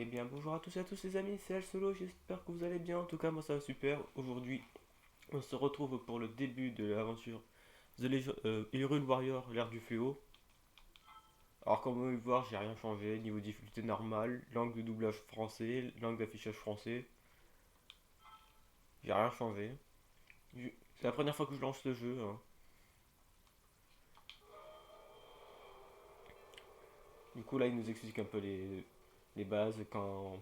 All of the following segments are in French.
Eh bien bonjour à tous et à tous les amis, c'est El Solo, j'espère que vous allez bien. En tout cas moi ça va super. Aujourd'hui on se retrouve pour le début de l'aventure Hyrule Warrior, l'ère du fléau. Alors comme vous pouvez le voir j'ai rien changé, niveau difficulté normal, langue de doublage français, langue d'affichage français, j'ai rien changé. C'est la première fois que je lance le jeu, hein. Du coup là il nous explique un peu les bases quand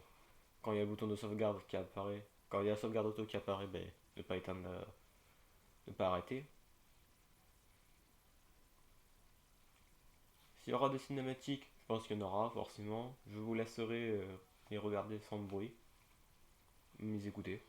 il y a le bouton de sauvegarde qui apparaît, quand il y a la sauvegarde auto qui apparaît, ben, ne pas éteindre ne pas arrêter. S'il y aura des cinématiques, je pense qu'il y en aura forcément. Je vous laisserai les regarder sans bruit, les écouter.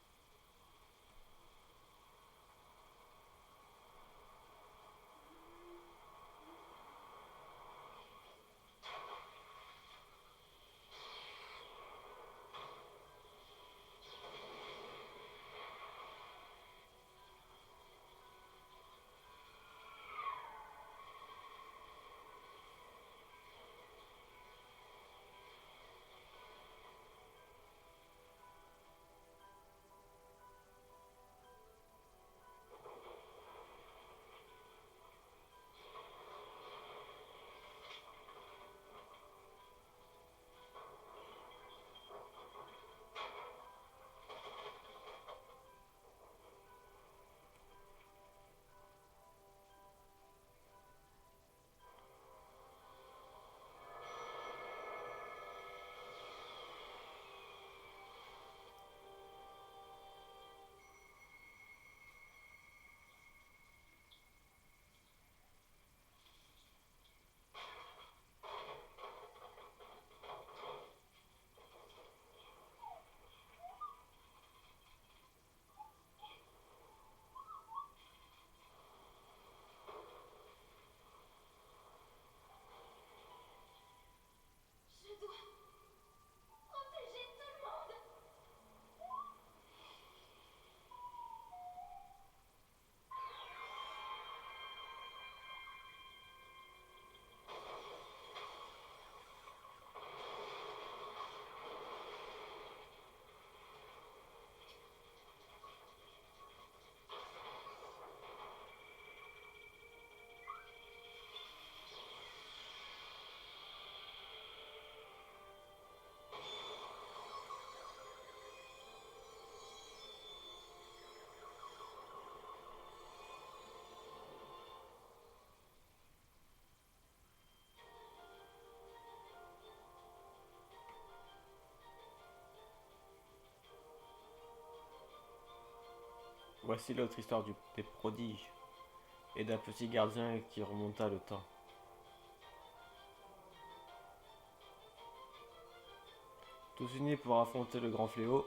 Je dois protéger tout le monde. Voici l'autre histoire des prodiges et d'un petit gardien qui remonta le temps. Tous unis pour affronter le grand fléau.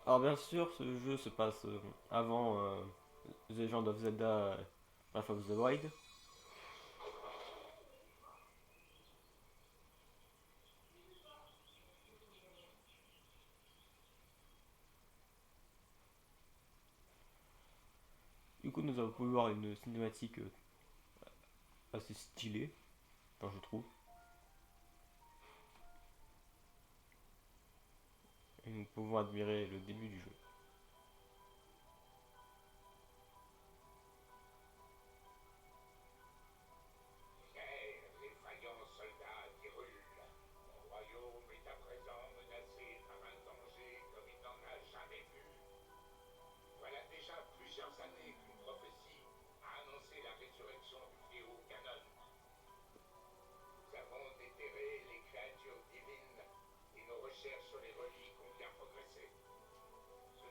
Alors bien sûr, ce jeu se passe avant The Legend of Zelda Breath of the Wild. Du coup, nous avons pu voir une cinématique assez stylée, enfin je trouve. Et nous pouvons admirer le début du jeu. Chers et vaillants soldats d'Hyrule, mon royaume est à présent menacé par un danger comme il n'en a jamais vu. Voilà déjà plusieurs années qu'une prophétie a annoncé la résurrection du fléau Ganon. Nous avons déterré les créatures divines et nos recherches sur les reliques ont bien progressé. Ce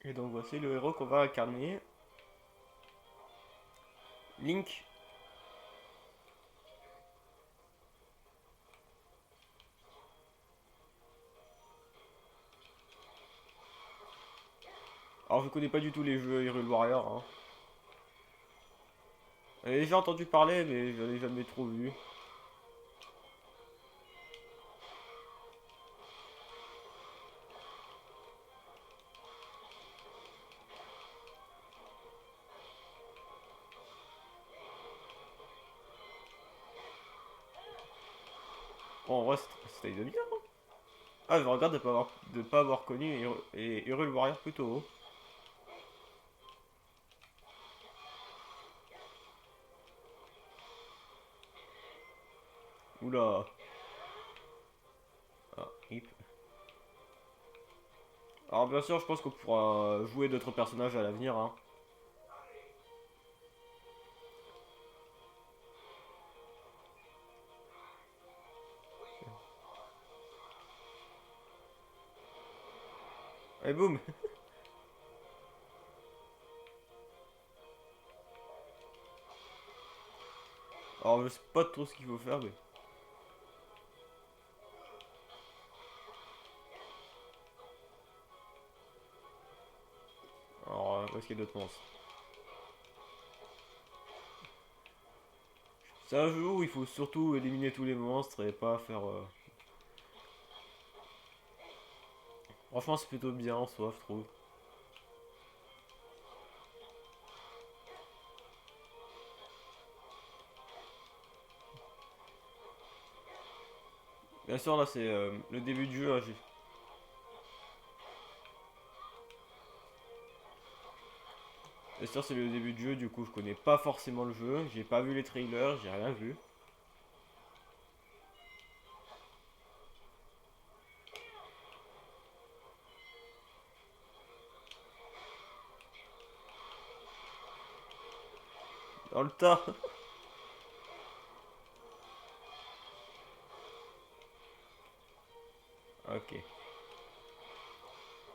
Et donc voici le héros qu'on va incarner. Link. Alors je connais pas du tout les jeux Hyrule Warrior. Hein. J'en ai déjà entendu parler mais j'en ai jamais trop vu. Bon, en vrai c'était de bien. Hein. Ah je regrette de pas avoir connu Hyrule Warrior plus tôt. Oula. Ah, hip. Alors bien sûr je pense qu'on pourra jouer d'autres personnages à l'avenir. Hein. Et boum. Alors je sais pas trop ce qu'il faut faire mais... Alors où est-ce qu'il y a d'autres monstres? C'est un jeu où il faut surtout éliminer tous les monstres et pas faire... Franchement c'est plutôt bien en soi je trouve. Bien sûr là c'est le début du jeu. Hein, bien sûr c'est le début du jeu du coup je connais pas forcément le jeu. J'ai pas vu les trailers, j'ai rien vu. Dans le tas. Ok.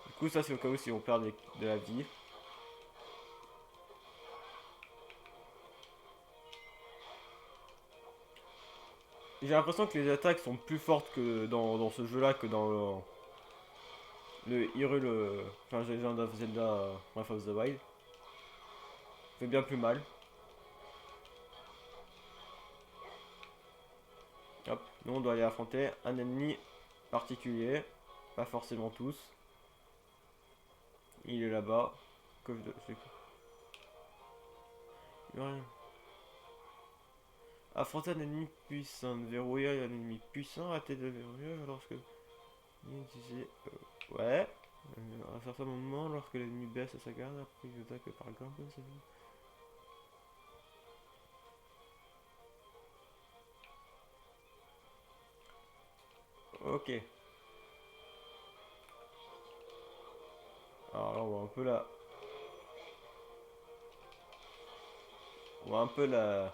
Du coup ça c'est au cas où si on perd de la vie. J'ai l'impression que les attaques sont plus fortes que dans ce jeu là que dans le Hyrule... Enfin Legend of Zelda Breath of the Wild. Fait bien plus mal. Hop, nous on doit aller affronter un ennemi particulier. Pas forcément tous. Il est là-bas. Que je... Rien. Affronter un ennemi puissant. Verrouiller un ennemi puissant. Arrêter de le verrouiller lorsque... Ouais. À un certain moment, lorsque l'ennemi baisse sa garde, après il attaque par exemple. Ok. Alors là on voit un peu la... On voit un peu la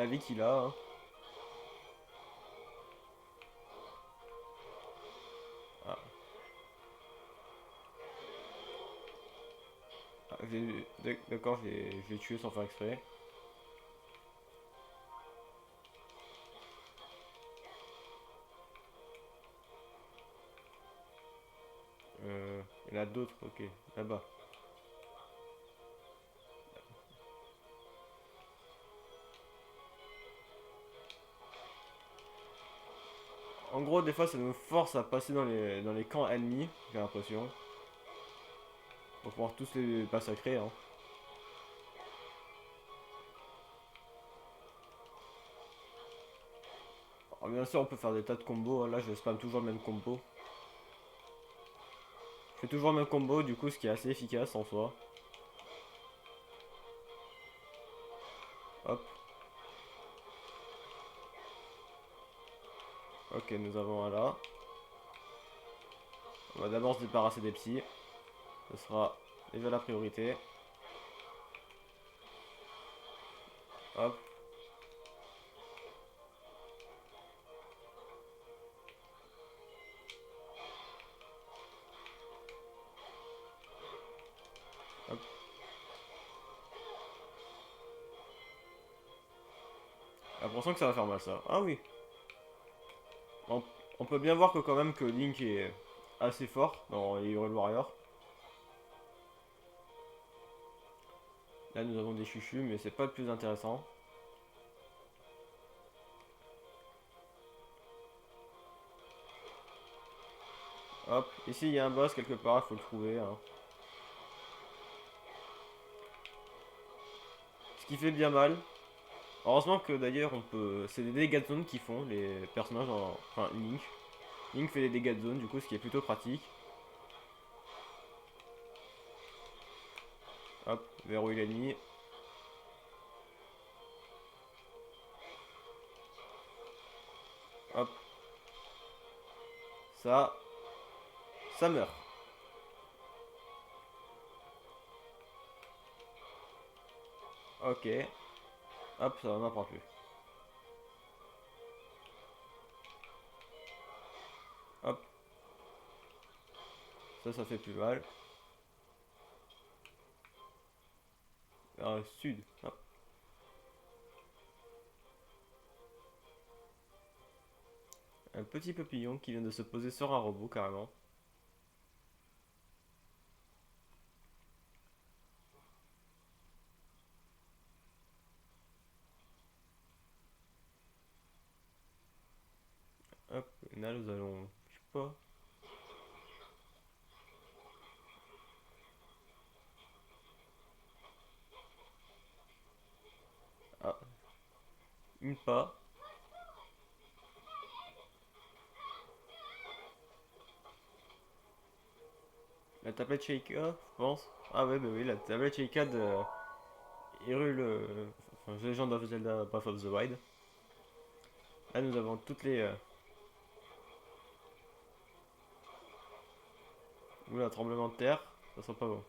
vie qu'il a. Hein. Ah. Ah, d'accord, je l'ai tué sans faire exprès. Il y en a d'autres, ok, là-bas. En gros, des fois, ça nous force à passer dans les camps ennemis, j'ai l'impression. Pour pouvoir tous les massacrer. Hein. Alors, bien sûr, on peut faire des tas de combos. Là, je spam toujours le même combo. Je fais toujours le même combo, du coup, ce qui est assez efficace en soi. Hop. Ok, nous avons un là. On va d'abord se débarrasser des psys. Ce sera déjà la priorité. Hop. J'ai l'impression que ça va faire mal ça. Ah oui. On, on peut bien voir que quand même que Link est assez fort dans les Hyrule Warrior. Là nous avons des chuchus mais c'est pas le plus intéressant. Hop, ici il y a un boss quelque part, il faut le trouver. Hein. Ce qui fait bien mal. Heureusement que d'ailleurs on peut. C'est des dégâts de zone qui font les personnages enfin Link. Link fait des dégâts de zone du coup ce qui est plutôt pratique. Hop, verrouille l'ennemi. Hop. Ça meurt. Ok. Hop, ça n'en prend plus. Hop. Ça fait plus mal. Vers le sud. Hop. Un petit papillon qui vient de se poser sur un robot carrément. Hop, et là nous allons. Je sais pas. Ah, une pas. La tablette Sheikah, je pense. Ah ouais, bah oui, la tablette Sheikah de Hyrule. Enfin, The Legend of Zelda Breath of the Wild. Là nous avons toutes les. Oula, tremblement de terre. Ça sent pas bon.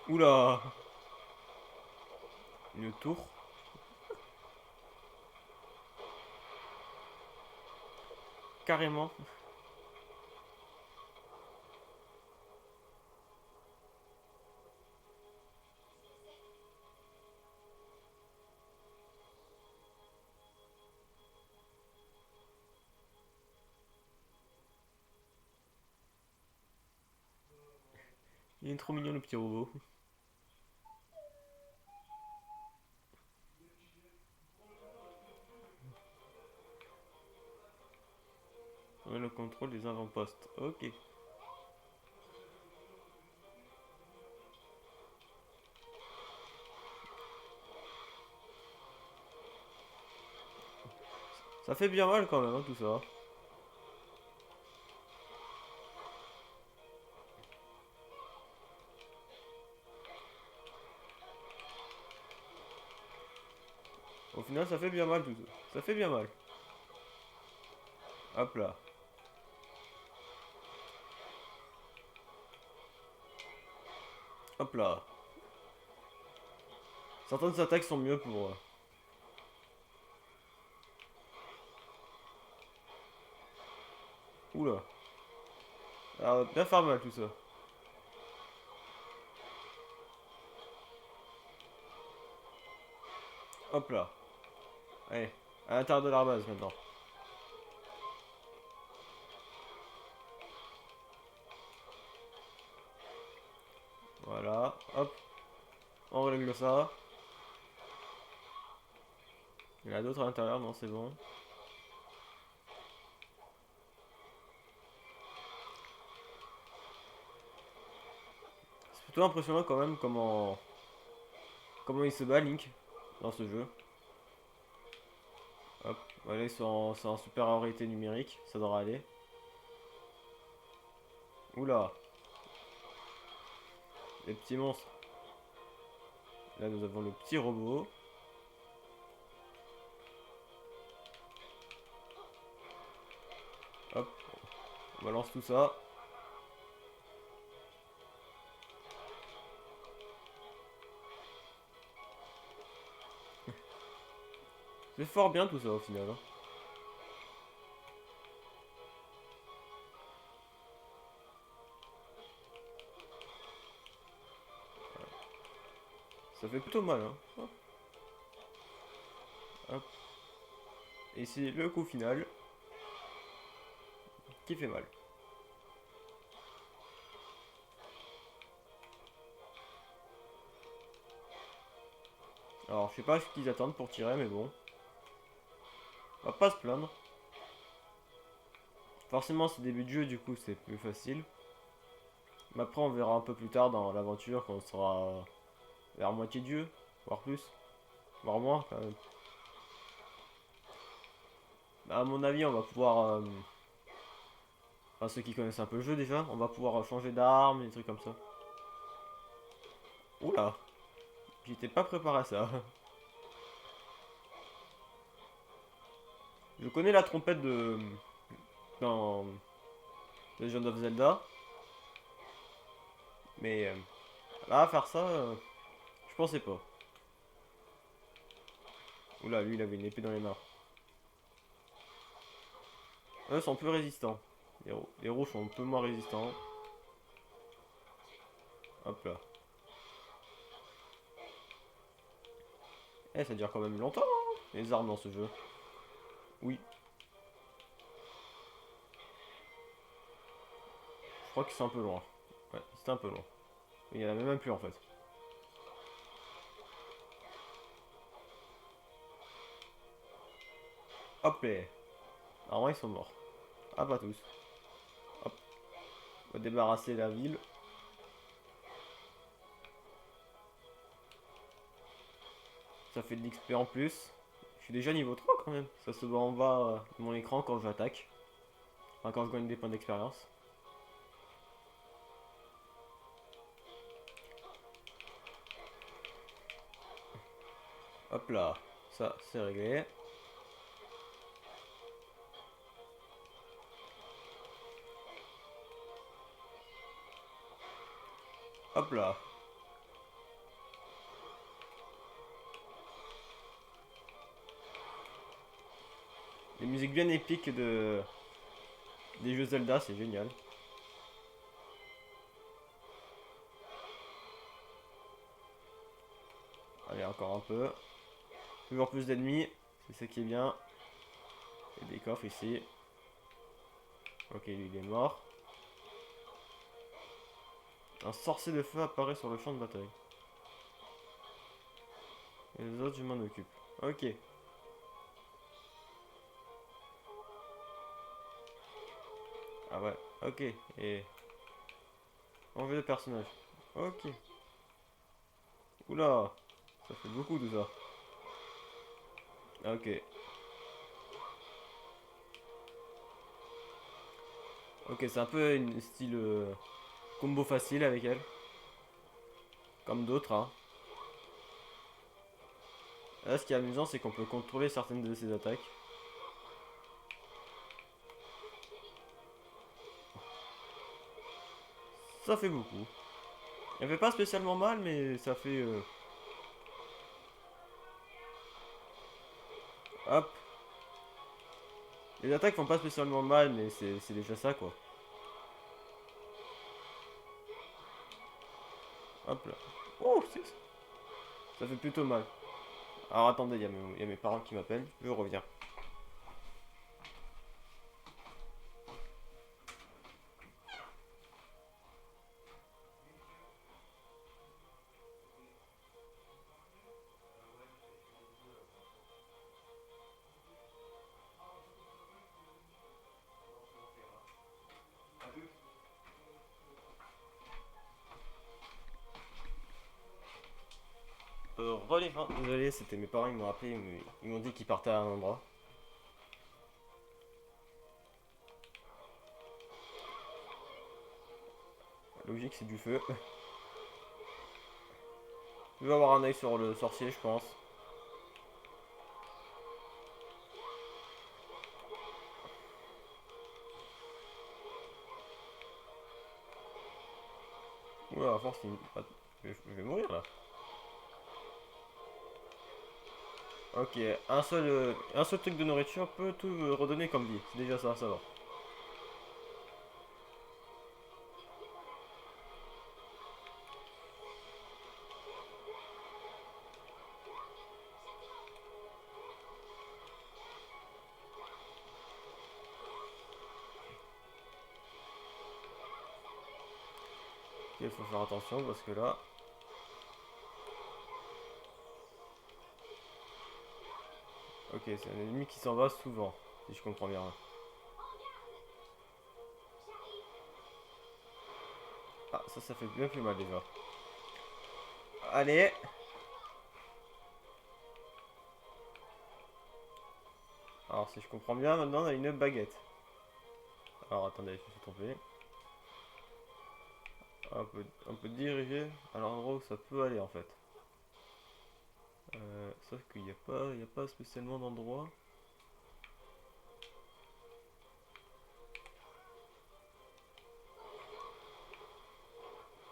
Oula! Une tour. Carrément. Il est trop mignon le petit robot. Ouais, le contrôle des avant-postes. Ok. Ça fait bien mal quand même, hein, tout ça. Au final, ça fait bien mal tout ça. Ça fait bien mal. Hop là. Hop là. Certaines attaques sont mieux pour. Oula. Alors, bien faire mal tout ça. Hop là. Allez, à l'intérieur de la base maintenant. Voilà, hop. On règle ça. Il y en a d'autres à l'intérieur, non, c'est bon. C'est plutôt impressionnant quand même comment il se bat Link dans ce jeu. Hop, voilà, ils sont en supériorité numérique, ça devrait aller. Oula, les petits monstres. Là nous avons le petit robot. Hop, on balance tout ça. C'est fort bien tout ça au final. Hein. Ça fait plutôt mal, hein. Hop. Hop. Et c'est le coup final qui fait mal. Alors, je sais pas ce qu'ils attendent pour tirer, mais bon. On va pas se plaindre. Forcément, c'est début de jeu, du coup, c'est plus facile. Mais après, on verra un peu plus tard dans l'aventure quand on sera vers moitié de jeu, voire plus, voire moins quand même. Bah, à mon avis, on va pouvoir. Enfin, ceux qui connaissent un peu le jeu déjà, on va pouvoir changer d'arme, des trucs comme ça. Oula, j'étais pas préparé à ça. Je connais la trompette de. Dans Legend of Zelda. Mais là, faire ça, je pensais pas. Oula, lui, il avait une épée dans les mains. Eux sont plus résistants. Les rouges sont un peu moins résistants. Hop là. Eh, ça dure quand même longtemps, hein, les armes dans ce jeu. Oui. Je crois que c'est un peu loin. Ouais, c'est un peu loin. Il y en a même plus en fait. Hop là. Normalement ils sont morts. Ah, pas tous. Hop. On va débarrasser la ville. Ça fait de l'XP en plus. Je suis déjà niveau 3 quand même. Ça se voit en bas de mon écran quand j'attaque. Enfin, quand je gagne des points d'expérience. Hop là. Ça, c'est réglé. Hop là. Les musiques bien épiques des jeux Zelda, c'est génial. Allez, encore un peu. Toujours plus d'ennemis, c'est ce qui est bien. Et des coffres ici. Ok, lui il est mort. Un sorcier de feu apparaît sur le champ de bataille. Et les autres, je m'en occupe. Ok. Ah ouais, ok. Et enlever le personnage. Ok. Oula, ça fait beaucoup tout ça. Ok. Ok, c'est un peu une style combo facile avec elle. Comme d'autres, hein. Là, ce qui est amusant, c'est qu'on peut contrôler certaines de ses attaques. Ça fait beaucoup. Elle fait pas spécialement mal, mais ça fait... Hop. Les attaques font pas spécialement mal, mais c'est déjà ça, quoi. Hop là. Oh, ça fait plutôt mal. Alors attendez, il y a mes parents qui m'appellent. Je reviens. Relais, hein. Désolé, c'était mes parents, ils m'ont appelé, ils m'ont dit qu'ils partaient à un endroit. Logique, c'est du feu. Je vais avoir un œil sur le sorcier, je pense. Oula, à force, je vais mourir là. Ok, un seul truc de nourriture peut tout redonner comme vie. C'est déjà ça, ça va. il faut faire attention parce que là... Ok, c'est un ennemi qui s'en va souvent, si je comprends bien. Ah, ça fait bien plus mal déjà. Allez! Alors, si je comprends bien, maintenant on a une baguette. Alors, attendez, je me suis trompé. On peut diriger à l'endroit où ça peut aller en fait. Sauf qu'il n'y a pas spécialement d'endroit.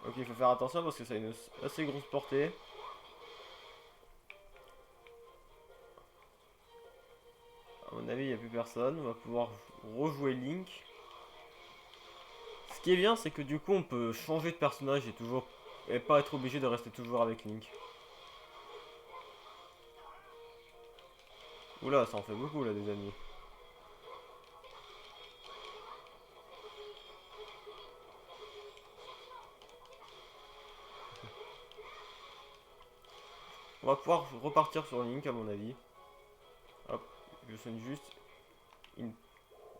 Ok, il faut faire attention parce que ça a une assez grosse portée. À mon avis, il n'y a plus personne. On va pouvoir rejouer Link. Ce qui est bien, c'est que du coup, on peut changer de personnage et pas être obligé de rester toujours avec Link. Oula, ça en fait beaucoup là, des ennemis. On va pouvoir repartir sur Link à mon avis. Hop, je sonne juste.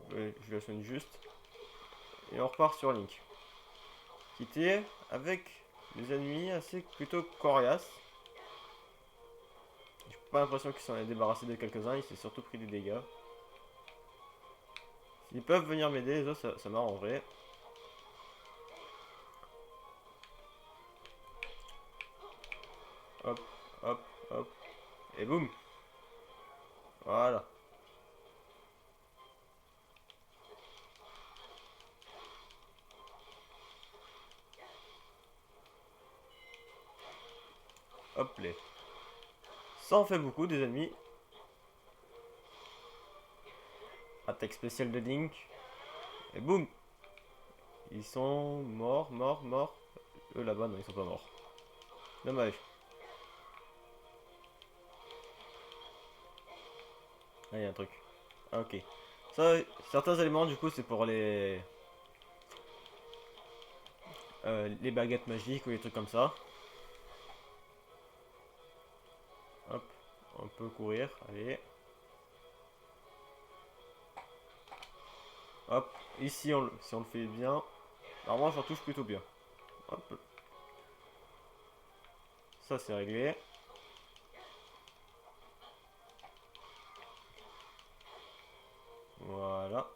Je le sonne juste. Et on repart sur Link. Qui était avec des ennemis assez plutôt coriaces. J'ai pas l'impression qu'il s'en est débarrassé de quelques-uns, il s'est surtout pris des dégâts. S'ils peuvent venir m'aider, les autres, ça m'arrangerait. Hop, hop, hop. Et boum. Voilà. Hop les. Ça en fait beaucoup des ennemis. Attaque spéciale de Link. Et boum. Ils sont morts, morts, morts. Eux là-bas, non, ils sont pas morts. Dommage. Ah, il y a un truc. Ah, ok. Ça, certains éléments, du coup, c'est pour les baguettes magiques ou les trucs comme ça. Hop, on peut courir, allez. Hop, ici, si on le fait bien, normalement, j'en touche plutôt bien. Hop. Ça, c'est réglé. Voilà.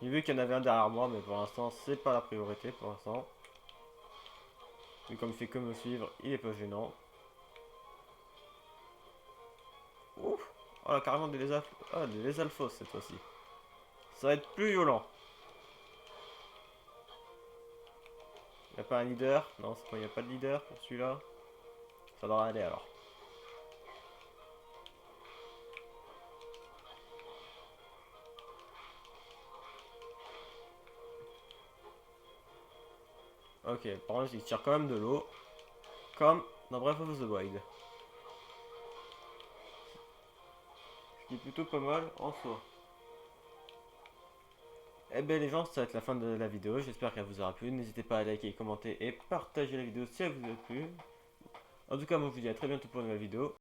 J'ai vu qu'il y en avait un derrière moi, mais pour l'instant, c'est pas la priorité pour l'instant. Et comme il fait que me suivre, il est pas gênant. Ouf! Oh là, carrément des lézards. Ah, des lézards fausses cette fois-ci. Ça va être plus violent. Y a pas un leader? Non, c'est quoi? Y a pas de leader pour celui-là? Ça devrait aller alors. Ok, par contre, il tire quand même de l'eau. Comme dans Breath of the Wild. Ce qui est plutôt pas mal en soi. Eh bien les gens, ça va être la fin de la vidéo. J'espère qu'elle vous aura plu. N'hésitez pas à liker, commenter et partager la vidéo si elle vous a plu. En tout cas, moi je vous dis à très bientôt pour une nouvelle vidéo.